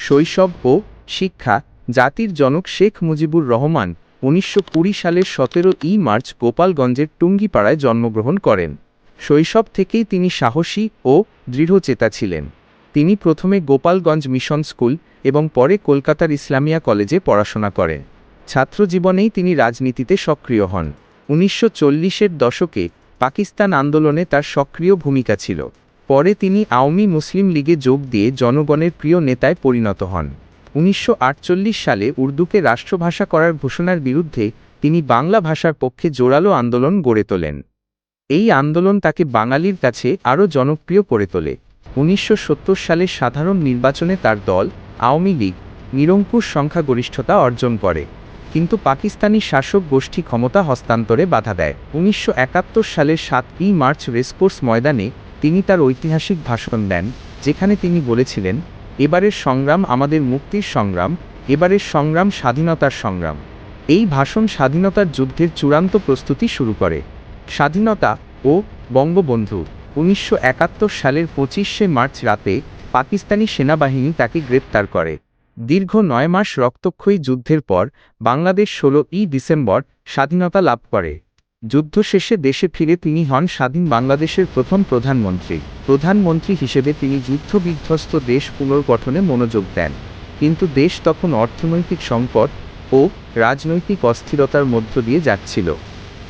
শৈশব ও শিক্ষা। জাতির জনক শেখ মুজিবুর রহমান 1920 সালের 17 মার্চ গোপালগঞ্জের টুঙ্গিপাড়ায় জন্মগ্রহণ করেন। শৈশব থেকেই তিনি সাহসী ও দৃঢ়চেতা ছিলেন। তিনি প্রথমে গোপালগঞ্জ মিশন স্কুল এবং পরে কলকাতার ইসলামিয়া কলেজে পড়াশোনা করেন। ছাত্রজীবনেই তিনি রাজনীতিতে সক্রিয় হন। 1940-এর দশকে পাকিস্তান আন্দোলনে তার সক্রিয় ভূমিকা ছিল। পরে তিনি আওয়ামী মুসলিম লীগে যোগ দিয়ে জনগণের প্রিয় নেতায় পরিণত হন। 1948 সালে উর্দুকে রাষ্ট্রভাষা করার ঘোষণার বিরুদ্ধে তিনি বাংলা ভাষার পক্ষে জোরালো আন্দোলন গড়ে তোলেন। এই আন্দোলন তাকে বাঙালির কাছে আরও জনপ্রিয় করে তোলে। 1970 সালের সাধারণ নির্বাচনে তার দল আওয়ামী লীগ নিরঙ্কুশ সংখ্যাগরিষ্ঠতা অর্জন করে, কিন্তু পাকিস্তানি শাসক গোষ্ঠী ক্ষমতা হস্তান্তরে বাধা দেয়। 1971 সালের 7 মার্চ রেসকোর্স ময়দানে তিনি তার ঐতিহাসিক ভাষণ দেন, যেখানে তিনি বলেছিলেন, এবারের সংগ্রাম আমাদের মুক্তির সংগ্রাম, এবারের সংগ্রাম স্বাধীনতার সংগ্রাম। এই ভাষণ স্বাধীনতার যুদ্ধের চূড়ান্ত প্রস্তুতি শুরু করে। স্বাধীনতা ও বঙ্গবন্ধু। 1971 সালের 25শে মার্চ রাতে পাকিস্তানি সেনাবাহিনী তাকে গ্রেপ্তার করে। দীর্ঘ 9 মাস রক্তক্ষয়ী যুদ্ধের পর বাংলাদেশ 16 ডিসেম্বর স্বাধীনতা লাভ করে। যুদ্ধ শেষে দেশে ফিরে তিনি হন স্বাধীন বাংলাদেশের প্রথম প্রধানমন্ত্রী। প্রধানমন্ত্রী হিসেবে তিনি যুদ্ধবিধ্বস্ত দেশ পুনর্গঠনে মনোযোগ দেন, কিন্তু দেশ তখন অর্থনৈতিক সংকট ও রাজনৈতিক অস্থিরতার মধ্য দিয়ে যাচ্ছিল।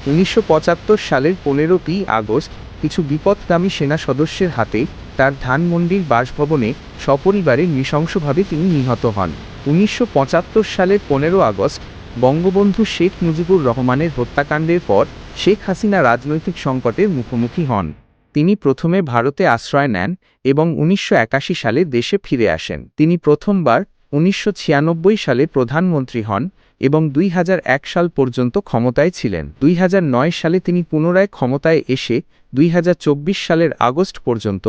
1975 সালের 15 আগস্ট কিছু বিপথগামী সেনা সদস্যের হাতে তার ধানমন্ডির বাসভবনে সপরিবারে নৃশংসভাবে তিনি নিহত হন। 1975 সালের 15 আগস্ট বঙ্গবন্ধু শেখ মুজিবুর রহমানের হত্যাকাণ্ডের পর শেখ হাসিনা রাজনৈতিক সংকটের মুখোমুখি হন। তিনি প্রথমে ভারতে আশ্রয় নেন এবং 1981 সালে দেশে ফিরে আসেন। তিনি প্রথমবার 1996 সালে প্রধানমন্ত্রী হন এবং 2001 সাল পর্যন্ত ক্ষমতায় ছিলেন। 2009 সালে তিনি পুনরায় ক্ষমতায় এসে 2024 সালের আগস্ট পর্যন্ত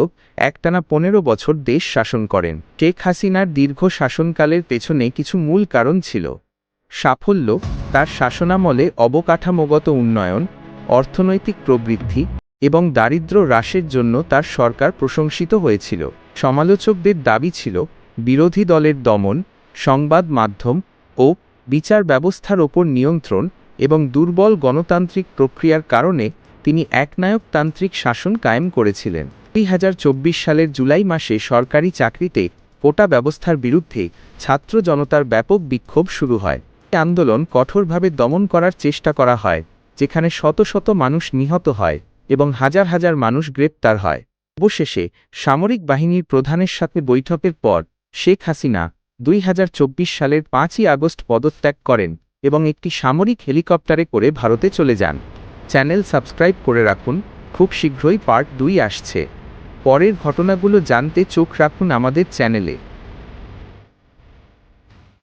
একটানা 15 বছর দেশ শাসন করেন। শেখ হাসিনার দীর্ঘ শাসনকালের পেছনে কিছু মূল কারণ ছিল। সাফল্য: তার শাসনামলে অবকাঠামোগত উন্নয়ন, অর্থনৈতিক প্রবৃদ্ধি এবং দারিদ্র্য হ্রাসের জন্য তার সরকার প্রশংসিত হয়েছিল। সমালোচকদের দাবি ছিল, বিরোধী দলের দমন, সংবাদ মাধ্যম ও বিচার ব্যবস্থার ওপর নিয়ন্ত্রণ এবং দুর্বল গণতান্ত্রিক প্রক্রিয়ার কারণে তিনি একনায়কতান্ত্রিক শাসন কায়েম করেছিলেন। 2024 সালের জুলাই মাসে সরকারি চাকরিতে কোটা ব্যবস্থার বিরুদ্ধে ছাত্র জনতার ব্যাপক বিক্ষোভ শুরু হয়। এই আন্দোলন কঠোরভাবে দমন করার চেষ্টা করা হয়, যেখানে শত শত মানুষ নিহত হয় এবং হাজার হাজার মানুষ গ্রেপ্তার হয়। অবশেষে সামরিক বাহিনীর প্রধানের সাথে বৈঠকের পর শেখ হাসিনা 2024 সালের 5 আগস্ট পদত্যাগ করেন এবং একটি সামরিক হেলিকপ্টারে করে ভারতে চলে যান। চ্যানেল সাবস্ক্রাইব করে রাখুন, খুব শীঘ্রই পার্ট 2 আসছে। পরের ঘটনাগুলো জানতে চোখ রাখুন আমাদের চ্যানেলে।